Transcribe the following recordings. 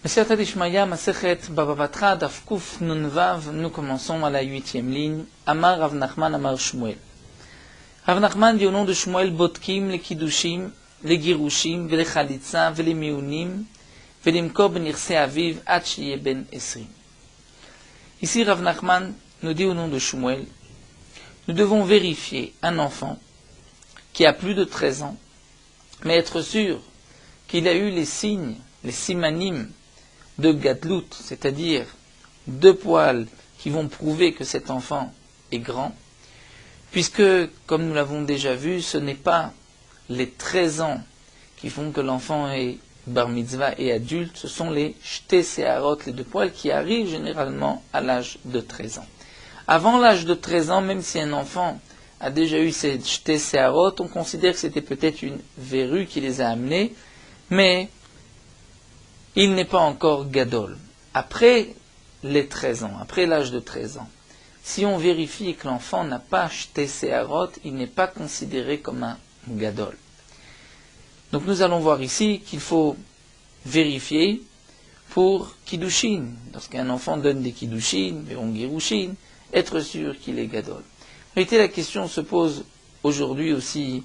Masechet Ishmaya, Masechet Baba Batra, Daf Kuf Nun Vav, nous commençons à la 8e ligne. Amar Rav Nachman, Amar Shmuel. Rav Nachman dit au nom de Shmuel, Botkim, les Kiddushim, les Girushim, les Chalitza, les Meunim, les Mkor ben Irse Aviv, Ad Shiye ben Esrim. Ici, Rav Nachman nous dit au nom de Shmuel, nous devons vérifier un enfant qui a plus de 13 ans, mais être sûr qu'il a eu les signes, les simanim de Gadlut, c'est-à-dire 2 poils qui vont prouver que cet enfant est grand, puisque, comme nous l'avons déjà vu, ce n'est pas les 13 ans qui font que l'enfant est bar mitzvah et adulte, ce sont les shte seharot, les 2 poils qui arrivent généralement à l'âge de 13 ans. Avant l'âge de 13 ans, même si un enfant a déjà eu ces shte seharot, on considère que c'était peut-être une verrue qui les a amenés, mais il n'est pas encore gadol. Après les 13 ans, après l'âge de 13 ans, si on vérifie que l'enfant n'a pas shte seharot, il n'est pas considéré comme un gadol. Donc nous allons voir ici qu'il faut vérifier pour kiddushin. Lorsqu'un enfant donne des kiddushin, on girushin, être sûr qu'il est gadol. En réalité, la question se pose aujourd'hui aussi,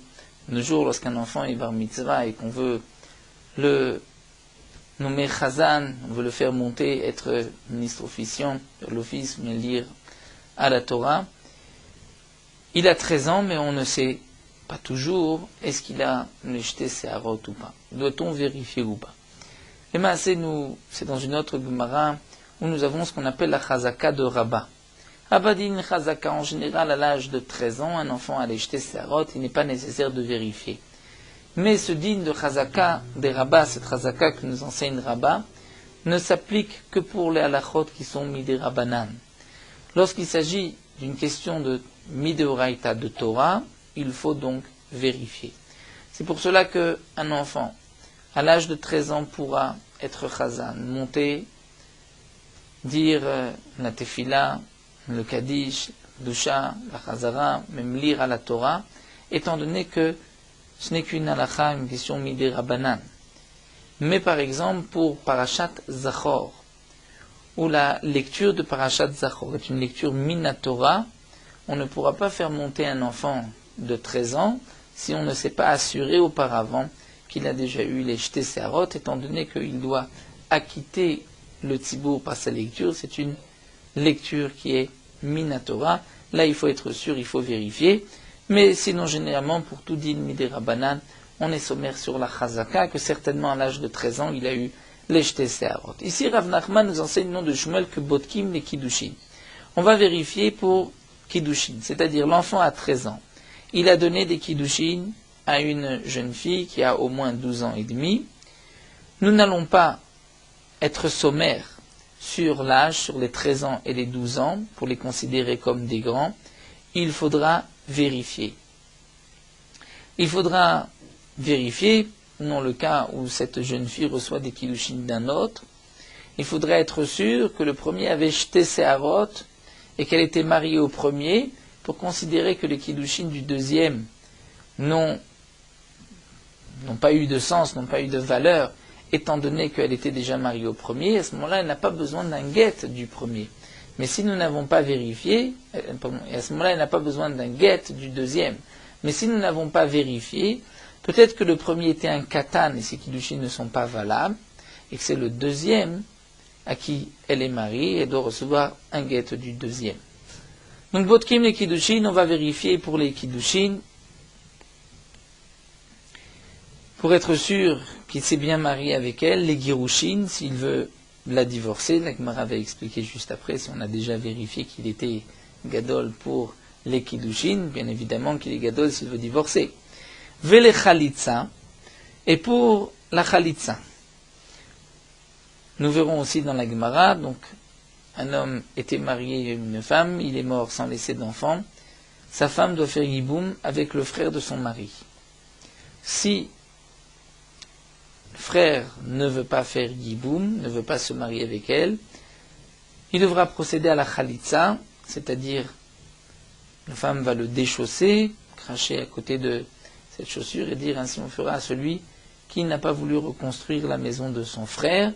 nos jours, lorsqu'un enfant est bar mitzvah et qu'on veut le nommer chazan, on veut le faire monter, être ministre officiant de l'office, mais lire à la Torah. Il a 13 ans, mais on ne sait pas toujours est-ce qu'il a le shte seharot ou pas. Doit-on vérifier ou pas? Et bien, c'est dans une autre Gemara où nous avons ce qu'on appelle la chazaka de Rabbah. Rabbah dit une chazaka en général à l'âge de 13 ans, un enfant a les shte seharot, il n'est pas nécessaire de vérifier. Mais ce digne de chazaka des Rabbah, cette chazaka que nous enseigne Rabbah, ne s'applique que pour les halachot qui sont midei rabbanan. Lorsqu'il s'agit d'une question de mideoraita de Torah, il faut donc vérifier. C'est pour cela qu'un enfant, à l'âge de 13 ans, pourra être chazan, monter, dire la tefila, le kaddish, la dusha, la chazara, même lire à la Torah, étant donné que ce n'est qu'une halakha, une question midei rabbanan. Mais par exemple, pour Parashat Zachor, où la lecture de Parashat Zachor est une lecture minatora, on ne pourra pas faire monter un enfant de 13 ans si on ne s'est pas assuré auparavant qu'il a déjà eu les shte seharot, étant donné qu'il doit acquitter le tzibour par sa lecture. C'est une lecture qui est minatora. Là, il faut être sûr, il faut vérifier. Mais sinon, généralement, pour tout din midei rabbanan, on est sommaire sur la chazaka, que certainement à l'âge de 13 ans, il a eu les shte seharot. Ici, Rav Nachman nous enseigne le nom de Shmuel que Botkim les Kiddushin. On va vérifier pour Kiddushin, c'est-à-dire l'enfant a 13 ans. Il a donné des Kiddushin à une jeune fille qui a au moins 12 ans et demi. Nous n'allons pas être sommaires sur l'âge, sur les 13 ans et les 12 ans, pour les considérer comme des grands. Il faudra vérifier. Il faudra vérifier, dans le cas où cette jeune fille reçoit des Kiddushin d'un autre, il faudrait être sûr que le premier avait shte seharot et qu'elle était mariée au premier, pour considérer que les Kiddushin du deuxième n'ont pas eu de sens, n'ont pas eu de valeur, étant donné qu'elle était déjà mariée au premier. À ce moment-là, elle n'a pas besoin d'un guet du premier. Mais si nous n'avons pas vérifié, et à ce moment-là, elle n'a pas besoin d'un guet du deuxième. Mais si nous n'avons pas vérifié, peut-être que le premier était un katan et ces Kiddushin ne sont pas valables, et que c'est le deuxième à qui elle est mariée et doit recevoir un guet du deuxième. Donc, Botkim les Kiddushin, on va vérifier pour les Kiddushin, pour être sûr qu'il s'est bien marié avec elle, les Girushin, s'il veut la divorcer. La Gemara va expliquer juste après, si on a déjà vérifié qu'il était gadol pour les Kiddushin, bien évidemment qu'il est gadol s'il veut divorcer. Vele Chalitza, et pour la Chalitza. Nous verrons aussi dans la Gemara, donc, un homme était marié à une femme, il est mort sans laisser d'enfant, sa femme doit faire yiboum avec le frère de son mari. Si le frère ne veut pas faire yiboum, ne veut pas se marier avec elle, il devra procéder à la chalitza, c'est-à-dire la femme va le déchausser, cracher à côté de cette chaussure et dire ainsi on fera à celui qui n'a pas voulu reconstruire la maison de son frère.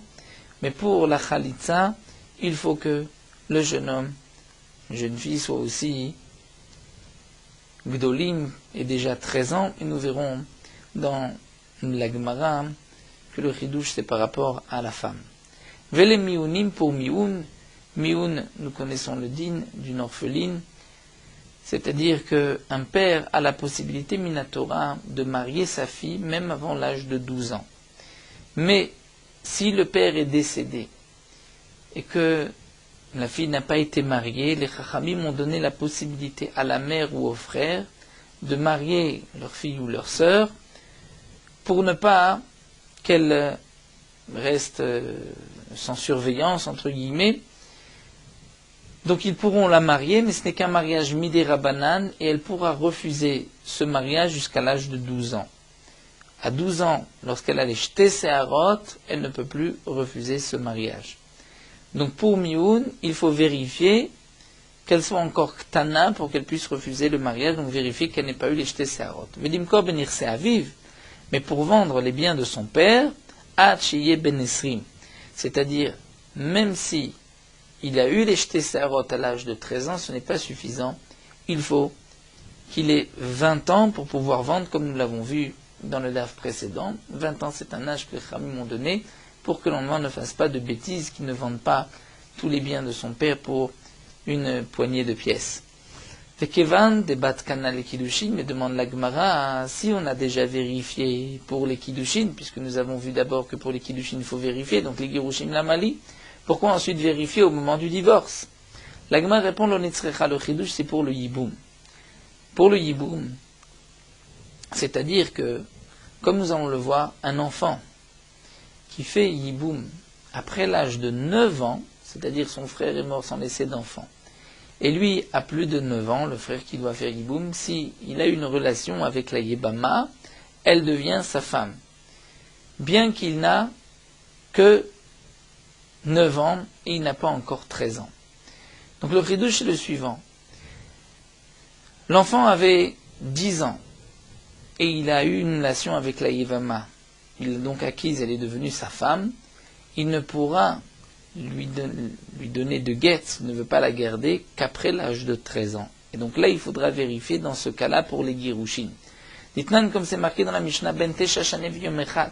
Mais pour la Khalitsa, il faut que le jeune homme, la jeune fille soit aussi Gdolim, et déjà 13 ans, et nous verrons dans la Gemara que le Chidouche c'est par rapport à la femme. Vele miunim pour mioun, mioun, nous connaissons le din d'une orpheline, c'est-à-dire qu'un père a la possibilité minatora de marier sa fille même avant l'âge de 12 ans. Mais si le père est décédé et que la fille n'a pas été mariée, les Chachamim ont donné la possibilité à la mère ou au frère de marier leur fille ou leur sœur pour ne pas qu'elle reste sans surveillance, entre guillemets. Donc ils pourront la marier, mais ce n'est qu'un mariage midé rabanan, et elle pourra refuser ce mariage jusqu'à l'âge de 12 ans. À 12 ans, lorsqu'elle a les jeté séharot, elle ne peut plus refuser ce mariage. Donc pour Mioun, il faut vérifier qu'elle soit encore ktana pour qu'elle puisse refuser le mariage, donc vérifier qu'elle n'ait pas eu les jeté séharot. Vedimkor benir aviv, mais pour vendre les biens de son père, Achiye ben Esrim, c'est-à-dire même si il a eu les jeté séharot à l'âge de 13 ans, ce n'est pas suffisant. Il faut qu'il ait 20 ans pour pouvoir vendre, comme nous l'avons vu dans le DAF précédent. 20 ans, c'est un âge que les Khamim m'ont donné pour que l'enfant ne fasse pas de bêtises, qu'il ne vende pas tous les biens de son père pour une poignée de pièces. Vekevan, débat kanal et kiddushin, mais demande la Gemara, si on a déjà vérifié pour les kiddushin, puisque nous avons vu d'abord que pour les kiddushin il faut vérifier, donc les girushim la mali, pourquoi ensuite vérifier au moment du divorce? La Gemara répond, le chiddush, c'est pour le yiboum. Pour le yiboum, c'est-à-dire que, comme nous allons le voir, un enfant qui fait yiboum après l'âge de 9 ans, c'est-à-dire son frère est mort sans laisser d'enfant, et lui a plus de 9 ans, le frère qui doit faire yiboum, s'il a une relation avec la yébama, elle devient sa femme, bien qu'il n'a que 9 ans et il n'a pas encore 13 ans. Donc le chiddush est le suivant. L'enfant avait 10 ans et il a eu une relation avec la yébama. Il l'a donc acquise, elle est devenue sa femme. Il ne pourra lui donner de guet, il ne veut pas la garder, qu'après l'âge de 13 ans. Et donc là, il faudra vérifier dans ce cas-là pour les girushin. Dites-nous, comme c'est marqué dans la Mishnah, Ben Tesha Shanev Yom Echad,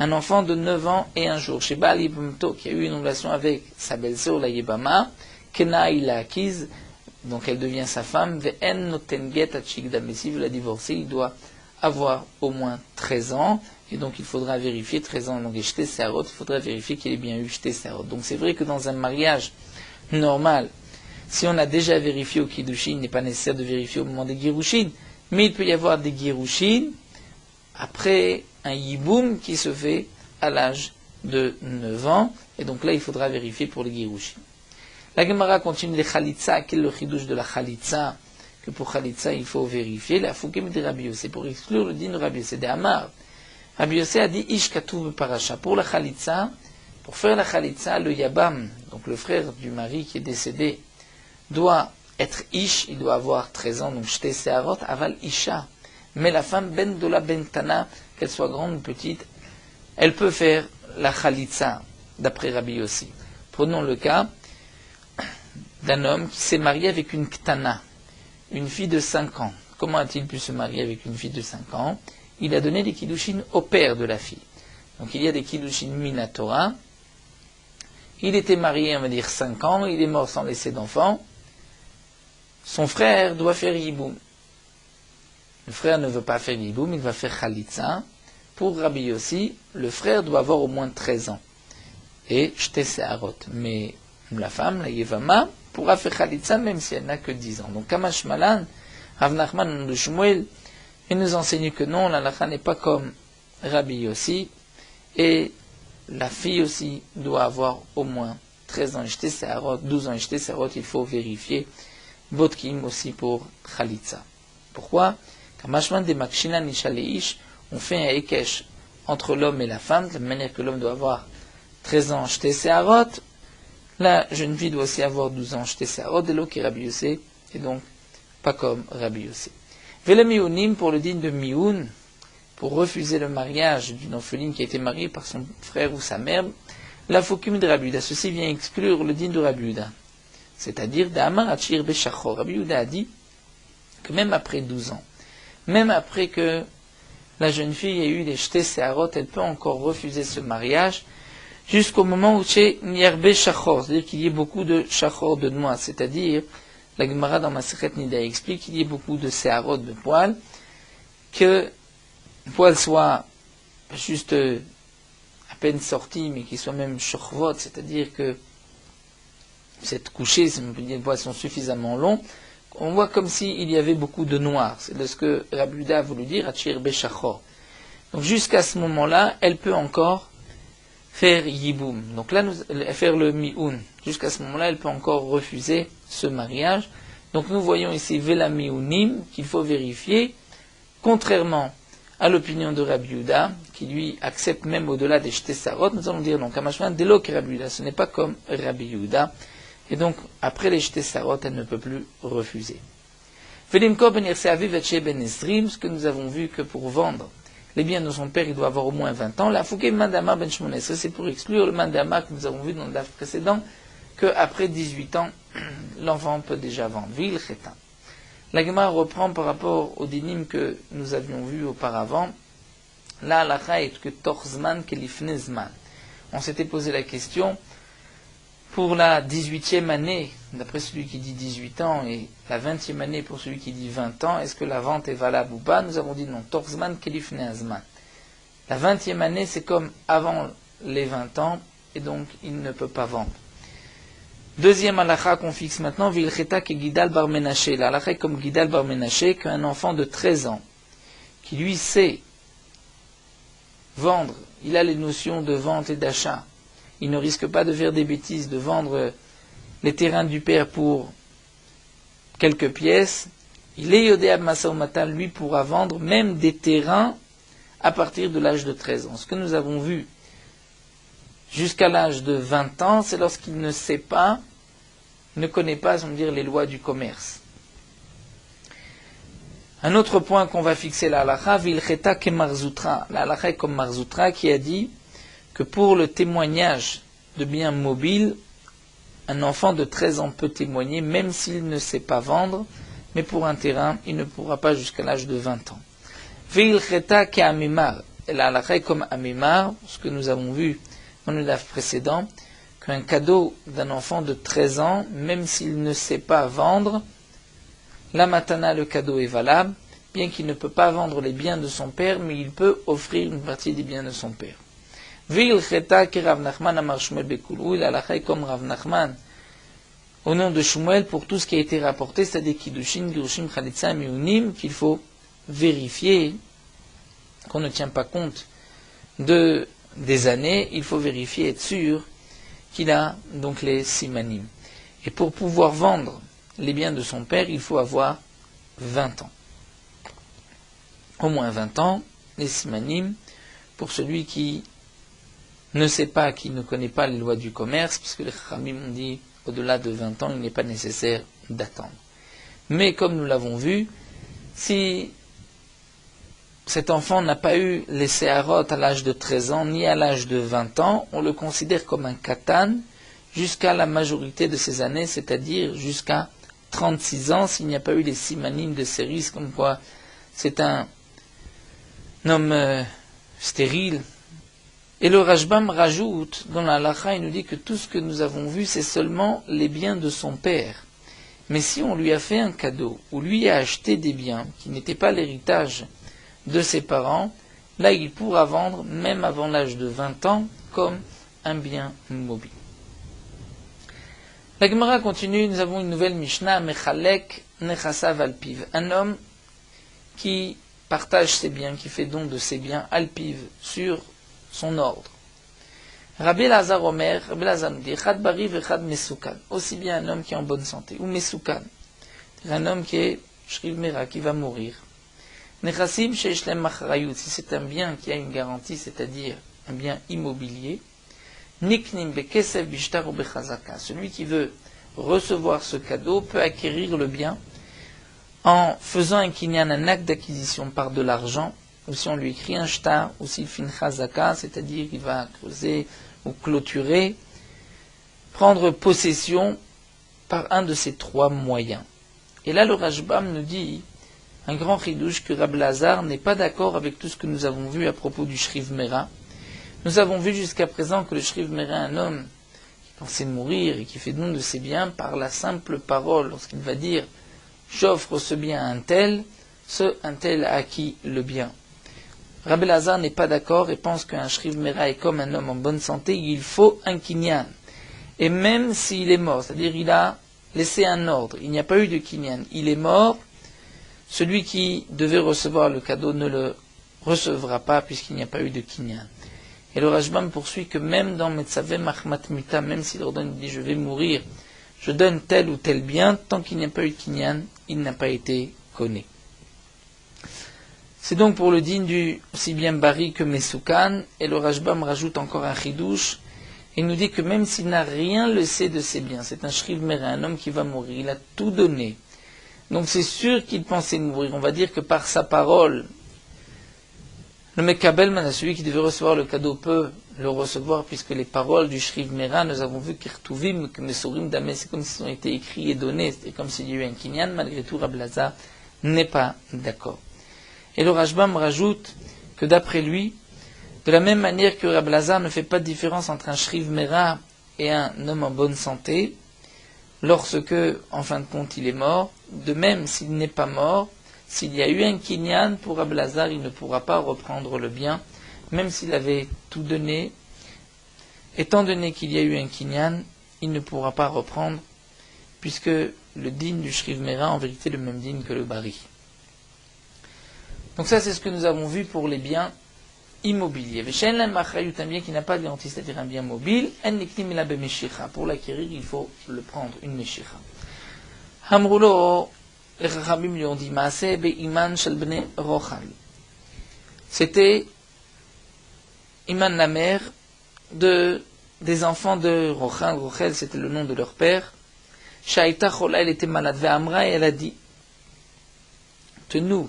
un enfant de 9 ans et un jour, chez Baal Yibamto, qui a eu une relation avec sa belle-sœur, la Yébama, Kena, il l'a acquise, donc elle devient sa femme, Ve'en noten get atchikda, mais s'il veut la divorcer, il doit avoir au moins 13 ans, et donc il faudra vérifier 13 ans, donc jeté séharot, il faudra vérifier qu'il ait bien eu jeté séharot. Donc c'est vrai que dans un mariage normal, si on a déjà vérifié au kiddushin, il n'est pas nécessaire de vérifier au moment des girushin, mais il peut y avoir des girushin après un yiboum qui se fait à l'âge de 9 ans, et donc là il faudra vérifier pour les girushin. La Gemara continue les Khalitsa, quel est le chidouche de la Khalitsa, que pour Khalitsa il faut vérifier, la Foukem de Rabbi Yossé, pour exclure le din de Rabbi Yossé, de Amar. Rabbi Yossé a dit Ish Katuv Parasha, pour la Khalitsa, pour faire la Khalitsa, le Yabam, donc le frère du mari qui est décédé, doit être Ish, il doit avoir 13 ans, donc Shte Seharot, Aval Isha. Mais la femme, Ben Dola Ben Tana, qu'elle soit grande ou petite, elle peut faire la Khalitsa, d'après Rabbi Yossi. Prenons le cas d'un homme qui s'est marié avec une Ktana, une fille de 5 ans. Comment a-t-il pu se marier avec une fille de 5 ans? Il a donné des kiddushin au père de la fille. Donc il y a des kiddushin minatora. Il était marié, on va dire, 5 ans, il est mort sans laisser d'enfant. Son frère doit faire yiboum. Le frère ne veut pas faire yiboum, il va faire khalitsa. Pour Rabbi Yossi, le frère doit avoir au moins 13 ans. Et shte seharot. Mais la femme, la yevama, pourra faire khalitsa même si elle n'a que 10 ans. Donc Kamash Malan, Rav Nachman de Shmuel, il nous enseigne que non, la lacha n'est pas comme Rabbi Yossi, et la fille aussi doit avoir au moins 13 ans jeté seharot, 12 ans jeté seharot, il faut vérifier. Botkim aussi pour Khalitsa. Pourquoi? Kamashman de Makshina Nishaleish, on fait un Ekesh entre l'homme et la femme, de la manière que l'homme doit avoir 13 ans jeté seharot, la jeune fille doit aussi avoir 12 ans jeté seharot, et l'autre qui est Rabbi Yossi, et donc pas comme Rabbi Yossi. Vele Miounim pour le din de Mioun, pour refuser le mariage d'une orpheline qui a été mariée par son frère ou sa mère, La fokum de Rabbi Yehuda, ceci vient exclure le din de Rabbi Yehuda. C'est-à-dire, d'Amar Achir Beshachor. Rabbi Yehuda a dit que même après 12 ans, même après que la jeune fille ait eu les jetés séharot, elle peut encore refuser ce mariage jusqu'au moment où chez Nierbe Shachor, c'est-à-dire qu'il y ait beaucoup de Shachor de noix, c'est-à-dire, la Gemara dans Masechet Nida explique qu'il y ait beaucoup de séharot de poils, que le poil soit juste à peine sorti, mais qu'il soit même shorvot, c'est-à-dire que cette couchée, si on peut dire, les poils sont suffisamment longs, on voit comme s'il y avait beaucoup de noir. C'est de ce que Rabbi Yehuda a voulu dire, Achir Beshachor. Donc jusqu'à ce moment-là, elle peut encore faire yiboum. Donc là, faire le mi'oun. Jusqu'à ce moment-là, elle peut encore refuser ce mariage. Donc nous voyons ici Vela mi'ounim, qu'il faut vérifier, contrairement à l'opinion de Rabbi Yehuda, qui lui accepte même au-delà des jetés sarot. Nous allons dire donc, Kamashman, dès lors que Rabbi Yehuda, ce n'est pas comme Rabbi Yehuda. Et donc, après les jetés sarot, elle ne peut plus refuser. Velimko ben Yirse Aviv et Sheh ben Esrim, ce que nous avons vu que pour vendre les biens de son père, il doit avoir au moins 20 ans. La Fouké Mandama ben Shmones, c'est pour exclure le Mandama que nous avons vu dans le DAF précédent, qu'après 18 ans, l'enfant peut déjà vendre. Vil Chetan. La Gemara reprend par rapport au dinim que nous avions vu auparavant. La halakha est que Torzman Kelifnezman. On s'était posé la question, pour la 18e année, d'après celui qui dit 18 ans, et la 20e année pour celui qui dit 20 ans, est-ce que la vente est valable ou pas? Nous avons dit non. Torzman Kelifnezman. La 20e année, c'est comme avant les 20 ans, et donc il ne peut pas vendre. Deuxième halakha qu'on fixe maintenant, Vilcheta ke Gidal bar Menaché. La halakha est comme Gidal bar Menaché, qu'un enfant de 13 ans, qui lui sait vendre, il a les notions de vente et d'achat, il ne risque pas de faire des bêtises, de vendre les terrains du père pour quelques pièces, il est Yodéab Masaoumatan, lui pourra vendre même des terrains à partir de l'âge de 13 ans. Ce que nous avons vu jusqu'à l'âge de 20 ans, c'est lorsqu'il ne sait pas, ne connaît pas, on va dire, les lois du commerce. Un autre point qu'on va fixer, la halakha, Vilcheta ke Marzoutra. La halakha est comme Marzoutra qui a dit que pour le témoignage de biens mobiles, un enfant de 13 ans peut témoigner, même s'il ne sait pas vendre, mais pour un terrain, il ne pourra pas jusqu'à l'âge de 20 ans. Vilcheta ke Amimar. La halakha est comme Amimar, ce que nous avons vu dans le DAF précédent, qu'un cadeau d'un enfant de 13 ans, même s'il ne sait pas vendre, la matana, le cadeau est valable, bien qu'il ne peut pas vendre les biens de son père, mais il peut offrir une partie des biens de son père. Vil cheta ki Rav Nachman amar Shmuel bekulou, il a la comme Rav Nachman, au nom de Shmuel, pour tout ce qui a été rapporté, c'est-à-dire Kiddushin, Girushim, Chalitza, Miunim, qu'il faut vérifier, qu'on ne tient pas compte des années, il faut vérifier, être sûr qu'il a donc les simanim. Et pour pouvoir vendre les biens de son père, il faut avoir 20 ans. Au moins 20 ans, les simanim, pour celui qui ne sait pas, qui ne connaît pas les lois du commerce, puisque les Khamim ont dit, au-delà de 20 ans, il n'est pas nécessaire d'attendre. Mais comme nous l'avons vu, si cet enfant n'a pas eu les séharot à l'âge de 13 ans, ni à l'âge de 20 ans, on le considère comme un katan jusqu'à la majorité de ses années, c'est-à-dire jusqu'à 36 ans, s'il n'y a pas eu les simanim de séris, comme quoi c'est un homme stérile. Et le Rajbam rajoute, dans la halakha, il nous dit que tout ce que nous avons vu, c'est seulement les biens de son père. Mais si on lui a fait un cadeau, ou lui a acheté des biens qui n'étaient pas l'héritage de ses parents, là il pourra vendre, même avant l'âge de 20 ans, comme un bien mobile. La Gemara continue, nous avons une nouvelle Mishnah, Mechalek Nechasav Alpiv, un homme qui partage ses biens, qui fait don de ses biens Alpiv sur son ordre. Rabbi Lazar Omer, Rabbi Lazar nous dit, Chad Bari vechad Mesoukan, aussi bien un homme qui est en bonne santé, ou Mesoukan, un homme qui est Shriv Mera, qui va mourir. Nechassim Sheishlem Machrayut, si c'est un bien qui a une garantie, c'est-à-dire un bien immobilier, Niknim Bekesef Bishtar ou Bechazaka, celui qui veut recevoir ce cadeau peut acquérir le bien en faisant un kinyan, un acte d'acquisition par de l'argent, ou si on lui écrit un shtar, ou s'il fait une chazaka, c'est-à-dire qu'il va creuser ou clôturer, prendre possession par un de ces trois moyens. Et là, le Rashbam nous dit un grand chidouche que Rab Lazar n'est pas d'accord avec tout ce que nous avons vu à propos du Shriv Mera. Nous avons vu jusqu'à présent que le Shriv Mera est un homme qui pensait mourir et qui fait don de ses biens par la simple parole. Lorsqu'il va dire « j'offre ce bien à un tel », ce un tel a acquis le bien. Rab Lazar n'est pas d'accord et pense qu'un Shriv Mera est comme un homme en bonne santé, il faut un kinyan. Et même s'il est mort, c'est-à-dire il a laissé un ordre, il n'y a pas eu de kinyan, il est mort, celui qui devait recevoir le cadeau ne le recevra pas puisqu'il n'y a pas eu de kinyan. Et le Rashbam poursuit que même dans Metzaveh Mahmat Mita, même s'il ordonne, il dit je vais mourir, je donne tel ou tel bien, tant qu'il n'y a pas eu de kinyan, il n'a pas été connu. C'est donc pour le din du aussi bien Bari que Mesoukan, et le Rashbam rajoute encore un chidouche. Il nous dit que même s'il n'a rien laissé de ses biens, c'est un Shriv Mera, un homme qui va mourir, il a tout donné. Donc c'est sûr qu'il pensait mourir. On va dire que par sa parole, le Mekabel Mana, celui qui devait recevoir le cadeau, peut le recevoir, puisque les paroles du Shriv Mera, nous avons vu qu'Irtuvim, que Mesorim Damé, c'est comme s'ils ont été écrits et donnés, c'est comme s'il y a eu un kinyan, malgré tout, Rab Lazar n'est pas d'accord. Et le Rashbam rajoute que d'après lui, de la même manière que Rab Lazar ne fait pas de différence entre un Shriv Mera et un homme en bonne santé, lorsque, en fin de compte, il est mort, de même s'il n'est pas mort, s'il y a eu un kinyan pour Rab Lazar, il ne pourra pas reprendre le bien, même s'il avait tout donné. Étant donné qu'il y a eu un kinyan, il ne pourra pas reprendre, puisque le din du Shriv Mera, en vérité, est le même din que le Bari. Donc ça, c'est ce que nous avons vu pour les biens immobilier. Un bien qui n'a pas de garantie, c'est-à-dire un bien mobile, pour l'acquérir, il faut le prendre, une meshicha. Hamrulo, les Chachamim lui ont dit, Maaseh be'iman shel bnei Rochal. C'était Iman, la mère, des enfants de Rochal. Rochel, c'était le nom de leur père. Shaïta Chola, elle était malade. Ve'amra, et elle a dit, Tenu,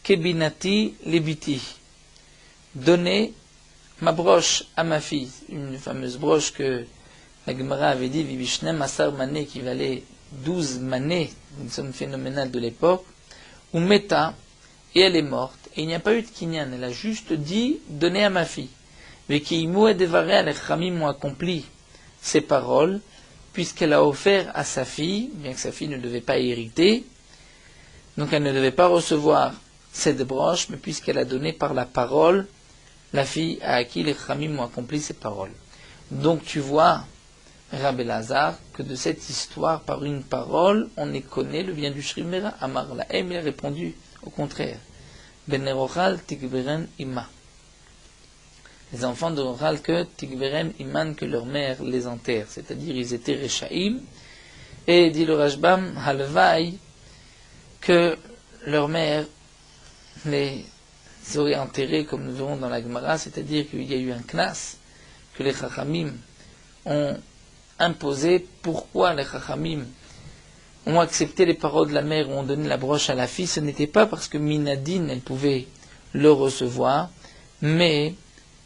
kebinati libiti. Donner ma broche à ma fille, une fameuse broche que la Gemara avait dit, Vivishnem Asar Mané, qui valait 12 manées, une somme phénoménale de l'époque, ou Meta, et elle est morte, et il n'y a pas eu de kinyan, elle a juste dit, donner à ma fille. Mais qui imou et devaré, les Khamim ont accompli ses paroles, puisqu'elle a offert à sa fille, bien que sa fille ne devait pas hériter, donc elle ne devait pas recevoir cette broche, mais puisqu'elle a donné par la parole, la fille à qui les Khamim ont accompli ces paroles. Donc tu vois, Rab Lazar, que de cette histoire, par une parole, on y connaît le bien du Shriv Mera. Amar Lahem, il a répondu au contraire. Ben Rochal Tigberen Ima. Les enfants de Rochal que Tigberen Iman, que leur mère les enterre, c'est-à-dire ils étaient Rechaim, et dit le Rashbam, Halvaï, que leur mère les aurait enterrés, comme nous verrons dans la Gemara, c'est-à-dire qu'il y a eu un knas que les Chachamim ont imposé. Pourquoi les Chachamim ont accepté les paroles de la mère ou ont donné la broche à la fille? Ce n'était pas parce que Minadine, elle pouvait le recevoir, mais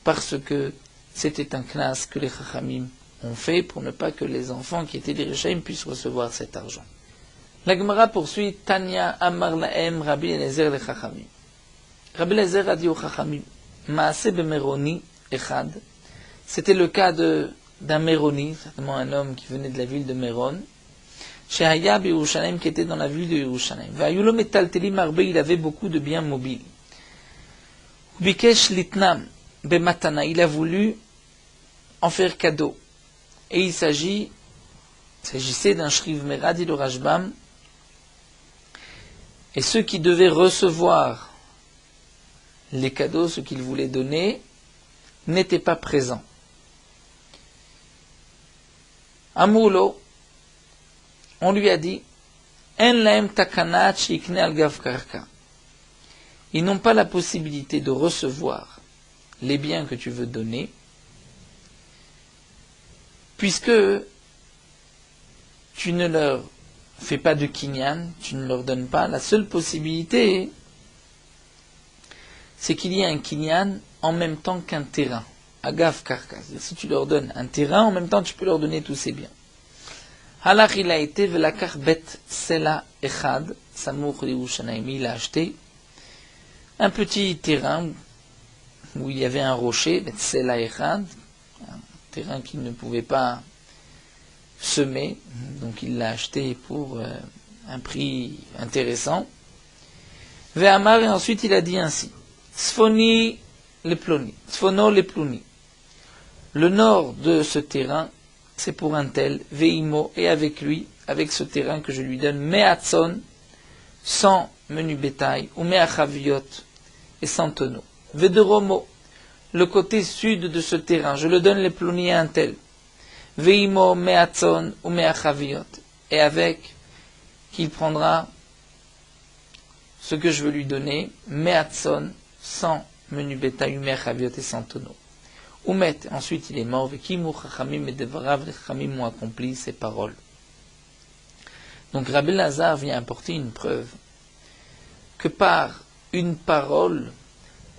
parce que c'était un knas que les Chachamim ont fait pour ne pas que les enfants qui étaient des Rechaim puissent recevoir cet argent. La Gemara poursuit, Tanya Amar Lahem Rabbi Eliezer le Chachamim. Rabbi Eliezer a dit aux Chachamim, Maaseh bemeroni echad, c'était le cas d'un Méroni, certainement un homme qui venait de la ville de Méron, Shehaya Yerushalayim, qui était dans la ville de Yerushalayim. Vayulo metaltelim arbe, il avait beaucoup de biens mobiles. Bikesh litnam bematana, il a voulu en faire cadeau. Et il s'agissait d'un Shriv Mera, dit le Rashbam, et ceux qui devaient recevoir les cadeaux, ce qu'il voulait donner, n'étaient pas présents. Amoulo, on lui a dit, En laem takanat shikne al gav karka. Ils n'ont pas la possibilité de recevoir les biens que tu veux donner, puisque tu ne leur fais pas de kinyan, tu ne leur donnes pas. La seule possibilité, c'est qu'il y ait un kinyan en même temps qu'un terrain. Agav karka. C'est-à-dire, si tu leur donnes un terrain, en même temps, tu peux leur donner tous ces biens. Halach, il a été velakar bet sela echad, samour liushanaim. Il a acheté un petit terrain où il y avait un rocher, bet sela echad, un terrain qu'il ne pouvait pas semer, donc il l'a acheté pour un prix intéressant. Ve'amar, et ensuite il a dit ainsi, Sfoni le ploni, Sfono le ploni. Le nord de ce terrain, c'est pour un tel, Veimo, et avec lui, avec ce terrain que je lui donne, Me'atson, 100 menu bétail, ou Me'achaviot, et 100 tonneaux. Vederomo, le côté sud de ce terrain, je le donne les ploni à un tel. Veimo, Me'atson, ou Me'achaviot, et avec, qu'il prendra ce que je veux lui donner, Me'atson, 100 menu bétail, ou Me'achaviot, et 100 tonneaux. Oumet, ensuite il est mort, Vekimu Chachamim et Devarav, les Chachamim ont accompli ses paroles. Donc Rabbi Lazare vient apporter une preuve que par une parole,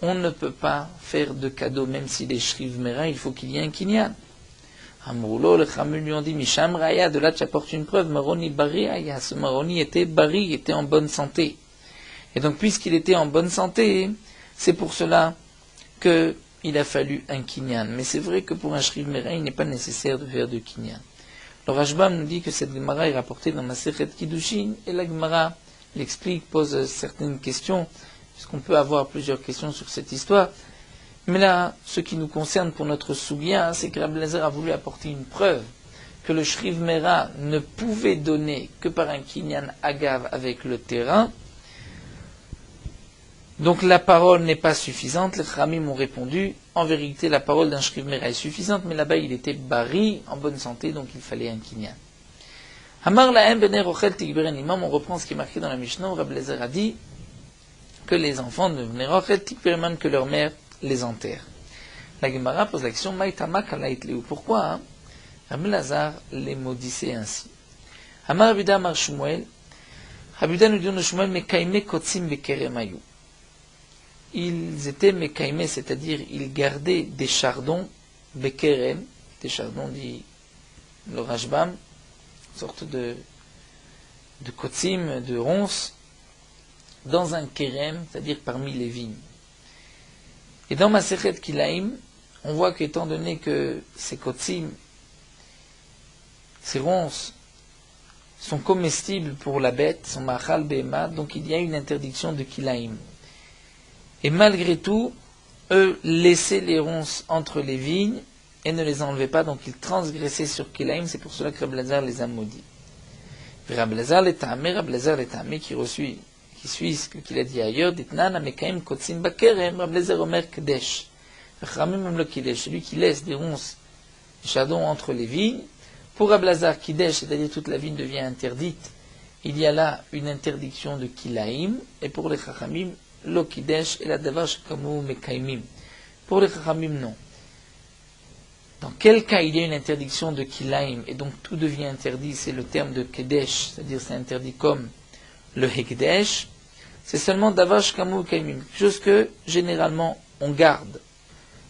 on ne peut pas faire de cadeau, même s'il est Shriv Mera, il faut qu'il y ait un kinyan. Amroulo, les Chachamim lui ont dit, Misham Raya, de là tu apportes une preuve, Maroni Bari Aya, ce Maroni était Bari, était en bonne santé. Et donc puisqu'il était en bonne santé, c'est pour cela que il a fallu un kinyan. Mais c'est vrai que pour un shriv mera, il n'est pas nécessaire de faire de kinyan. Le Rashbam nous dit que cette Gemara est rapportée dans Masechet Kiddushin, et la Gemara l'explique, pose certaines questions, puisqu'on peut avoir plusieurs questions sur cette histoire. Mais là, ce qui nous concerne pour notre soubien, c'est que Rabbi Lazare a voulu apporter une preuve que le shriv mera ne pouvait donner que par un kinyan agav avec le terrain. Donc la parole n'est pas suffisante. Les Chachamim ont répondu, en vérité la parole d'un shriv mera est suffisante, mais là-bas il était bari, en bonne santé, donc il fallait un kinyan. Amar lahem bener ochel tikberen imam, on reprend ce qui est marqué dans la Mishnah, où Rabbi Lazare a dit que les enfants de bener ochel tikberen, que leur mère les enterre. La Gemara pose la question, maïtama kalaïtleu, pourquoi Rabbi Lazare les maudissait ainsi? Amar Abuda Amar Shmuel, Abuda nous dit de Shmuel, mekaime kotzim bekerem ayu. Ils étaient mekaimés, c'est-à-dire ils gardaient des chardons, bekerem, des chardons, dit le Rashbam, une sorte de kotzim, de ronces, dans un kerem, c'est-à-dire parmi les vignes. Et dans Masechet Kilaim, on voit qu'étant donné que ces kotzim, ces ronces, sont comestibles pour la bête, sont machal behema, donc il y a une interdiction de Kilaim. Et malgré tout, eux laissaient les ronces entre les vignes et ne les enlevaient pas, donc ils transgressaient sur Kilaim, c'est pour cela que Rabbi Lazare les a maudits. Rabbi Lazare l'étamé qui suit ce qu'il a dit ailleurs, Ditnan amekaim kotsin bakerem, Rabbi Lazare omer kedesh. Rachamim même le kidesh, celui qui laisse des ronces, des chardons entre les vignes. Pour Rabbi Lazare, kidesh, c'est-à-dire toute la vigne devient interdite, il y a là une interdiction de Kilaim, et pour les Chachamim, lo kidesh et la davash kamu mekaimim. Pour les Chachamim, non. Dans quel cas il y a une interdiction de Kilaim, et donc tout devient interdit, c'est le terme de kedesh, c'est-à-dire c'est interdit comme le hekdesh, c'est seulement davash kamu mekaimim, quelque chose que généralement on garde.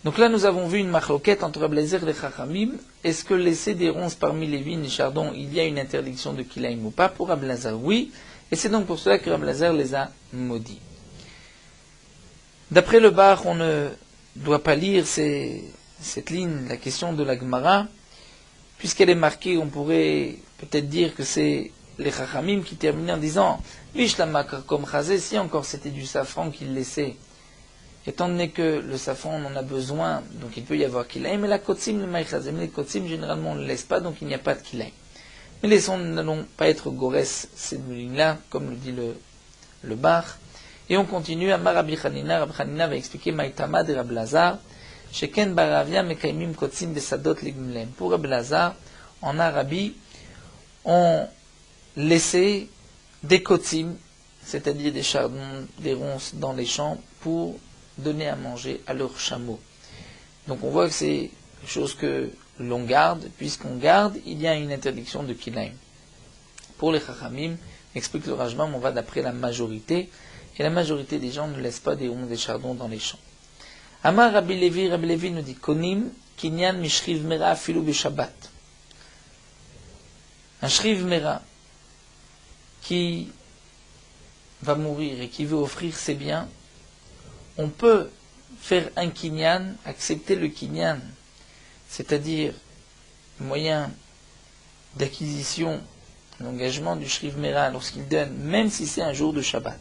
Donc là nous avons vu une machloquette entre Rabbi Lazare et les Chachamim. Est-ce que laisser des ronces parmi les vignes et chardons, il y a une interdiction de Kilaim ou pas? Pour Rabbi Lazare, oui, et c'est donc pour cela que Rabbi Lazare les a maudits. D'après le Bar, on ne doit pas lire cette ligne, la question de la Gemara, puisqu'elle est marquée, on pourrait peut-être dire que c'est les Chachamim qui terminaient en disant Vishlama comme chazé, si encore c'était du safran qu'il laissait. Étant donné que le safran on en a besoin, donc il peut y avoir kilaim, mais la kotsim, le maïchazem, les kotsim généralement on ne le laisse pas, donc il n'y a pas de kilaim. Mais les sons n'allont pas être gores, ces lignes-là, comme le dit le Bar. Et on continue, Amar Rabbi Chanina, Rabbi Chanina va expliquer Maïtama de Rabbi Lazare, Sheken Baravia Mekaimim Kotsim Besadot Ligmlem. Pour Rabbi Lazare, en Arabie, on laissait des kotsim, c'est-à-dire des chardons, des ronces dans les champs, pour donner à manger à leurs chameaux. Donc on voit que c'est quelque chose que l'on garde, puisqu'on garde, il y a une interdiction de kilaim. Pour les chachamim, explique le Rashbam, on va d'après la majorité, et la majorité des gens ne laissent pas des ronces, des chardons dans les champs. Amar Rabbi Levi nous dit, Konim, Kinyan Mishriv Mera Afilu Beshabbat. Un Shriv Mera qui va mourir et qui veut offrir ses biens, on peut faire un Kinyan, accepter le Kinyan, c'est-à-dire le moyen d'acquisition, l'engagement du Shriv Mera lorsqu'il donne, même si c'est un jour de Shabbat.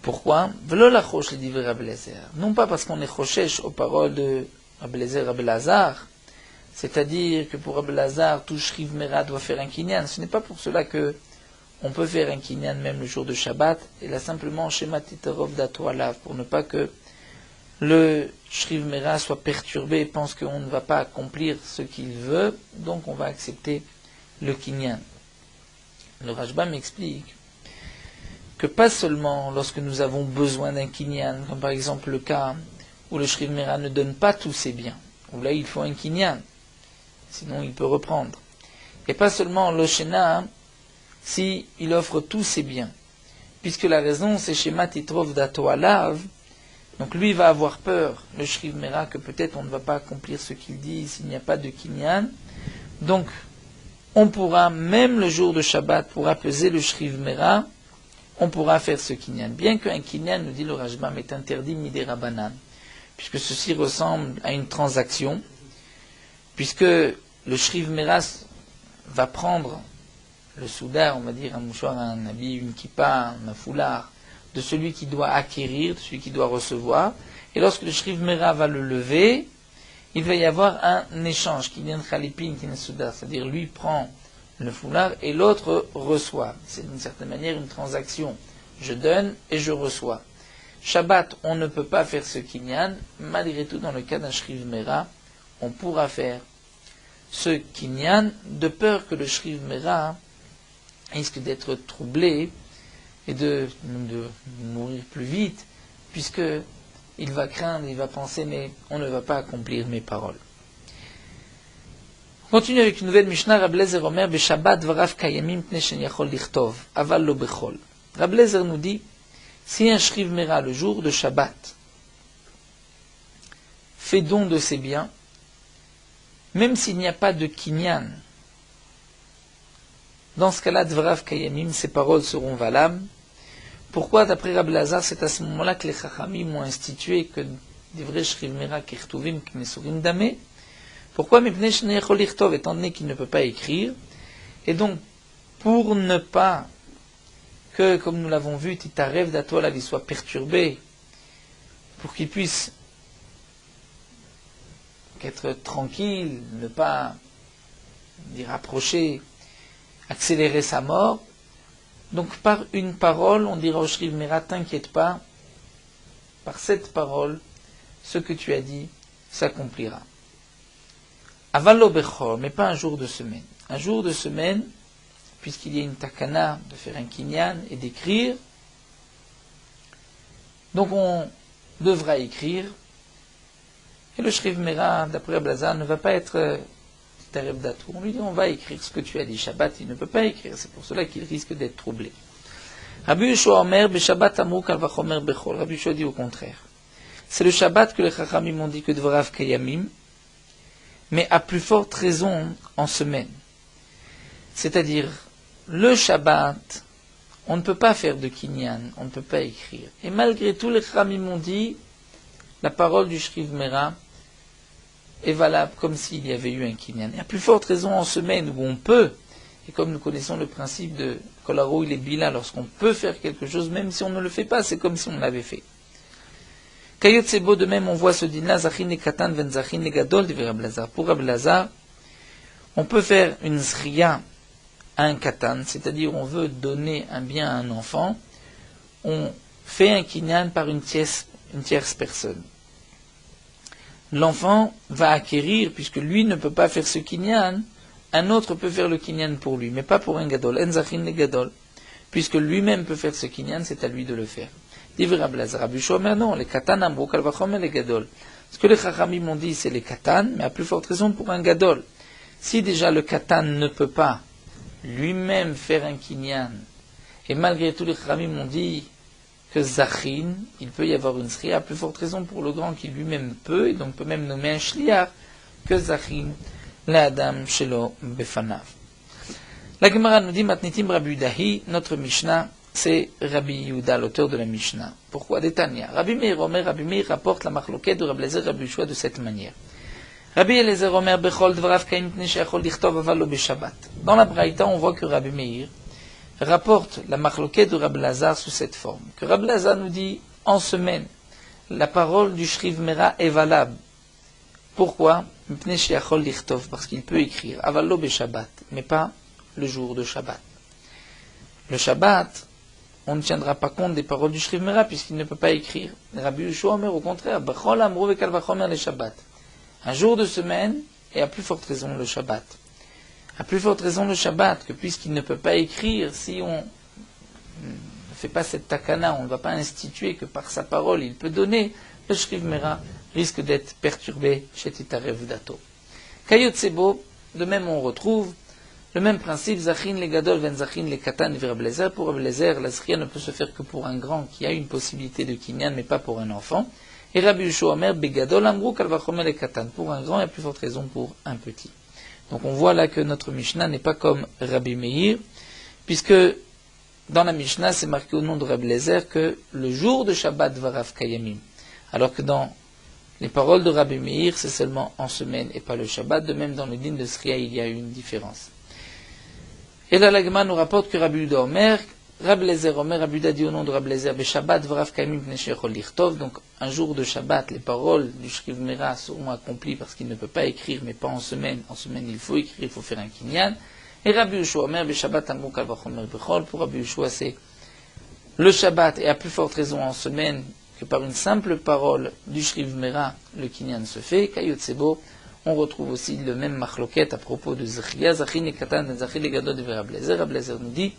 Pourquoi? Non pas parce qu'on est choshesh aux paroles de Rabbi Elazar, c'est-à-dire que pour Rabbi Elazar, tout Shriv Mera doit faire un Kinyan. Ce n'est pas pour cela que on peut faire un Kinyan même le jour de Shabbat, et là simplement Shema Titarov Dato Alav, pour ne pas que le Shriv Mera soit perturbé et pense qu'on ne va pas accomplir ce qu'il veut, donc on va accepter le Kinyan. Le Rashbam m'explique que pas seulement lorsque nous avons besoin d'un Kinyan, comme par exemple le cas où le Shriv Mera ne donne pas tous ses biens, où là il faut un Kinyan, sinon il peut reprendre. Et pas seulement l'Oshena, si il offre tous ses biens, puisque la raison c'est Shema Titrov Dato Alav, donc lui va avoir peur, le Shriv Mera, que peut-être on ne va pas accomplir ce qu'il dit s'il n'y a pas de Kinyan, donc on pourra, même le jour de Shabbat, pour apaiser le Shriv Mera, on pourra faire ce Kinyan. Bien qu'un Kinyan, nous dit le Rashbam, est interdit midé Rabanan, puisque ceci ressemble à une transaction, puisque le Shriv Mera va prendre le soudar, on va dire un mouchoir, un habit, une kippa, un foulard, de celui qui doit acquérir, de celui qui doit recevoir, et lorsque le Shriv Mera va le lever, il va y avoir un échange, Kinyan Khalipin, Kinyan Soudar, c'est-à-dire lui prend le foulard et l'autre reçoit. C'est d'une certaine manière une transaction. Je donne et je reçois. Shabbat, on ne peut pas faire ce Kinyan, malgré tout dans le cas d'un Shriv Mera, on pourra faire ce Kinyan, de peur que le Shriv Mera risque d'être troublé et de mourir plus vite, puisque il va craindre, il va penser, mais on ne va pas accomplir mes paroles. On continue avec une nouvelle Mishnah, Rabbi Eliezer Omer, Beshabbat dvarav kayamim pnei shen yachol lichtov, aval lo bechol. Rabbi Eliezer nous dit, si un Shriv Mera le jour de Shabbat fait don de ses biens, même s'il n'y a pas de Kinyan, dans ce cas-là, dvarav kayamim, ses paroles seront valables. Pourquoi, d'après Rabbi Elazar, c'est à ce moment-là que les Chachamim ont institué que des vrais Shriv Mera kirtuvim knesurim dameh? Pourquoi Mipnei shenei yachol lichtov, étant donné qu'il ne peut pas écrire, et donc pour ne pas que, comme nous l'avons vu, Titarev Dato Alav soit perturbé, pour qu'il puisse être tranquille, ne pas dire approcher, accélérer sa mort. Donc par une parole, on dira au Shriv Mera, t'inquiète pas, par cette parole, ce que tu as dit s'accomplira. Avalo bechor, mais pas un jour de semaine. Un jour de semaine, puisqu'il y a une takana de faire un kinyan et d'écrire, donc on devra écrire, et le Shriv Mera, d'après Rabbi Elazar, ne va pas être Tarev Datou. On lui dit, on va écrire ce que tu as dit. Shabbat, il ne peut pas écrire, c'est pour cela qu'il risque d'être troublé. Rabbi Yoshua Omer, Beshabbat Amru Kal Vachomer Bechol. Rabbi Yoshua dit au contraire. C'est le Shabbat que les Chachamim ont dit que Dvarav Kayamim, mais à plus forte raison en semaine. C'est-à-dire, le Shabbat, on ne peut pas faire de Kinyan, on ne peut pas écrire. Et malgré tout, les Chachamim ont dit, la parole du Shriv Mera est valable comme s'il y avait eu un Kinyan. Et à plus forte raison en semaine où on peut, et comme nous connaissons le principe de Kolaro il est bila, lorsqu'on peut faire quelque chose, même si on ne le fait pas, c'est comme si on l'avait fait. Kayot Sebo, de même, on voit ce din-là, Zachin et Katan, Ven Zachin et Gadol, dit Rabbi Elazar. Pour Rabbi Elazar, on peut faire une zriya à un Katan, c'est-à-dire on veut donner un bien à un enfant, on fait un kinyan par une tierce personne. L'enfant va acquérir, puisque lui ne peut pas faire ce kinyan, un autre peut faire le kinyan pour lui, mais pas pour un Gadol, En Zachin et Gadol, puisque lui-même peut faire ce kinyan, c'est à lui de le faire. Dit Rabbi Elazar, Rabbi Yoshua, mais non, les katan amrou kal vachomer les gadol. Ce que les chachamim ont dit, c'est les katan, mais à plus forte raison pour un gadol. Si déjà le katan ne peut pas lui-même faire un kinyan, et malgré tout les chachamim ont dit que Zachin, il peut y avoir une Sriya, à plus forte raison pour le grand qui lui-même peut, et donc peut même nommer un Shliach, que Zachin, la Adam Shelo Befanav. La Gemara nous dit, Matnitim Rabbi Yudahi, notre Mishnah, c'est Rabbi Yehuda, l'auteur de la Mishnah. Pourquoi Détania? Rabbi Meir Omer, Rabbi Meir rapporte la machloket de Rabbi Eliezer Rabbi Yehoshua de cette manière. Rabbi Eliezer Omer, Bechol Dvarav Kaim Pnei Sheachol Lichtov Aval Lo Beshabbat. Dans la Braïta, on voit que Rabbi Meir rapporte la machloket de Rabbi Lazar sous cette forme. Que Rabbi Lazar nous dit, en semaine, la parole du Shriv Mera est valable. Pourquoi? Pnei Sheachol Lichtov, parce qu'il peut écrire Aval Lo Beshabbat, mais pas le jour de Shabbat. Le Shabbat, on ne tiendra pas compte des paroles du Shriv Mera puisqu'il ne peut pas écrire. Rabbi Yehoshua Omer, au contraire, Bechol Amrou Vekal Vachomer le Shabbat. Un jour de semaine, et à plus forte raison le Shabbat. À plus forte raison le Shabbat, que puisqu'il ne peut pas écrire, si on ne fait pas cette takana, on ne va pas instituer que par sa parole il peut donner, le Shriv Mera risque d'être perturbé chez Titarev Dato. Kayot Sebo, de même on retrouve le même principe, Zachin le Gadol, Ven Zachin le Katan, Vir Blazer. Pour Blazer, la Zriya ne peut se faire que pour un grand qui a une possibilité de Kinyan, mais pas pour un enfant. Et Rabbi Yehoshua Omer, Begadol, Amrou, Kalvachomer le Katan, pour un grand et à plus forte raison pour un petit. Donc on voit là que notre Mishnah n'est pas comme Rabbi Meir, puisque dans la Mishnah, c'est marqué au nom de Rabbi Eliezer que le jour de Shabbat Varav Kayamim. Alors que dans les paroles de Rabbi Meir, c'est seulement en semaine et pas le Shabbat. De même, dans le din de Zriya, il y a une différence. Et là, la Gemara nous rapporte que Rabbi Yehuda Omer, Rabbi Eliezer Omer, Rabbi Yehuda dit au nom de Rabbi Eliezer, Shabbat Varav Kaimim Pnei Sheachol Lichtov, donc un jour de Shabbat, les paroles du Shriv Mera seront accomplies parce qu'il ne peut pas écrire, mais pas en semaine. En semaine, il faut écrire, il faut faire un kinyan. Et Rabbi Yehoshua Omer, Shabbat Amrou Kal Vachomer Bechol, pour Rabbi Yehoshua, c'est le Shabbat, et à plus forte raison en semaine, que par une simple parole du Shriv Mera, le kinyan se fait. Kayot Sebo, on retrouve aussi le même machloket à propos de Zriya, Zachin et Katan, Zachin et Gadol de Rabbi Eliezer. Rabbi Eliezer nous dit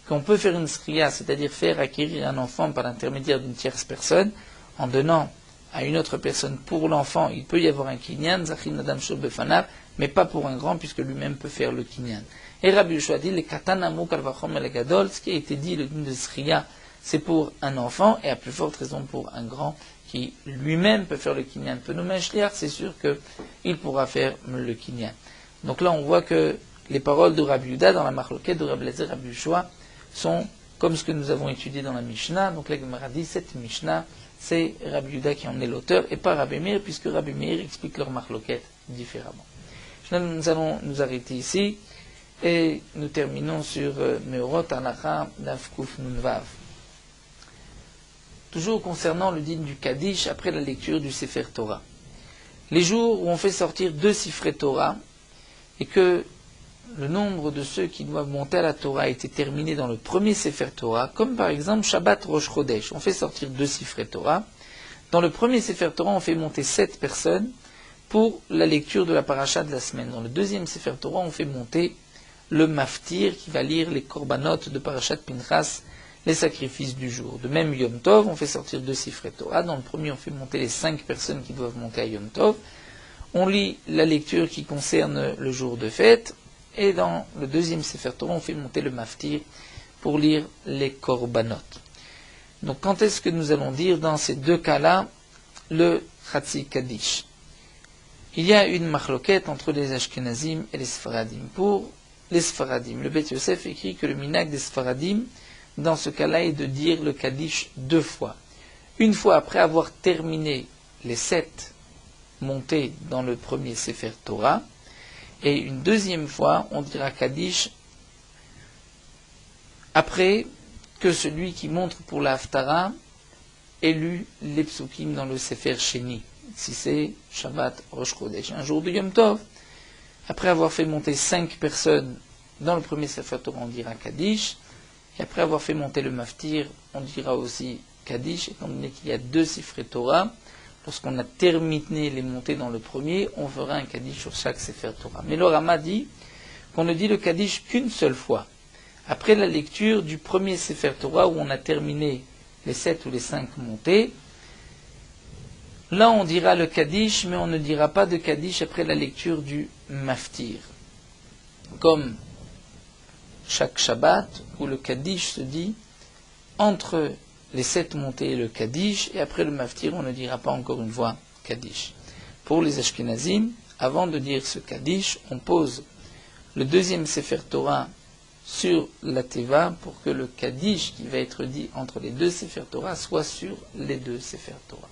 qu'on peut faire une Zriya, c'est-à-dire faire acquérir un enfant par l'intermédiaire d'une tierce personne, en donnant à une autre personne pour l'enfant, il peut y avoir un kinyan, Zachin Adam Shel Befanav, mais pas pour un grand, puisque lui-même peut faire le kinyan. Et Rabbi Yehoshua dit, le Katan Amrou Kal Vachomer le Gadol, ce qui a été dit, le din de Zriya, c'est pour un enfant, et à plus forte raison pour un grand, qui lui-même peut faire le kinyan, peut nommer un shliach, c'est sûr qu'il pourra faire le kinyan. Donc là, on voit que les paroles de Rabbi Yehuda dans la machloket de Rabbi Eliezer et Rabbi Yehoshua sont comme ce que nous avons étudié dans la Mishnah. Donc la Gemara dit, cette Mishnah, c'est Rabbi Yehuda qui en est l'auteur, et pas Rabbi Meir, puisque Rabbi Meir explique leur machloket différemment. Nous allons nous arrêter ici, et nous terminons sur Meorot Halacha Daf Kuf Nun Vav. Toujours concernant le din du Kaddish après la lecture du Sefer Torah. Les jours où on fait sortir 2 Sifrei Torah et que le nombre de ceux qui doivent monter à la Torah a été terminé dans le premier Sefer Torah, comme par exemple Shabbat Rosh Chodesh, on fait sortir 2 Sifrei Torah. Dans le premier Sefer Torah, on fait monter 7 personnes pour la lecture de la paracha de la semaine. Dans le deuxième Sefer Torah, on fait monter le Maftir qui va lire les korbanot de parachat Pinchas, les sacrifices du jour. De même, Yom Tov, on fait sortir 2 Sifrei Torah. Dans le premier, on fait monter les 5 personnes qui doivent monter à Yom Tov. On lit la lecture qui concerne le jour de fête. Et dans le deuxième Sefer Torah, on fait monter le Maftir pour lire les Korbanot. Donc, quand est-ce que nous allons dire dans ces 2 cas-là le Chatzi Kaddish? Il y a une machloket entre les Ashkenazim et les Sfaradim. Pour les Sfaradim, le Beth Yosef écrit que le minhag des Sfaradim, dans ce cas-là, est de dire le Kaddish 2 fois. Une fois après avoir terminé les 7 montées dans le premier Sefer Torah, et une deuxième fois, on dira Kaddish après que celui qui montre pour la Haftara ait lu les psukim dans le Sefer Sheni, si c'est Shabbat Rosh Chodesh, un jour de Yom Tov. Après avoir fait monter 5 personnes dans le premier Sefer Torah, on dira Kaddish. Et après avoir fait monter le Maftir, on dira aussi Kaddish, étant donné qu'il y a 2 Sifrei Torah. Lorsqu'on a terminé les montées dans le premier, on fera un Kaddish sur chaque Sefer Torah. Mais le Rama dit qu'on ne dit le Kaddish qu'une seule fois. Après la lecture du premier Sefer Torah, où on a terminé les 7 ou les 5 montées, là on dira le Kaddish, mais on ne dira pas de Kaddish après la lecture du Maftir. Comme chaque Shabbat, où le Kaddish se dit entre les 7 montées et le Kaddish, et après le Maftir, on ne dira pas encore une fois Kaddish. Pour les Ashkenazim, avant de dire ce Kaddish, on pose le deuxième Sefer Torah sur la Teva pour que le Kaddish qui va être dit entre les deux Sefer Torah soit sur les deux Sefer Torah.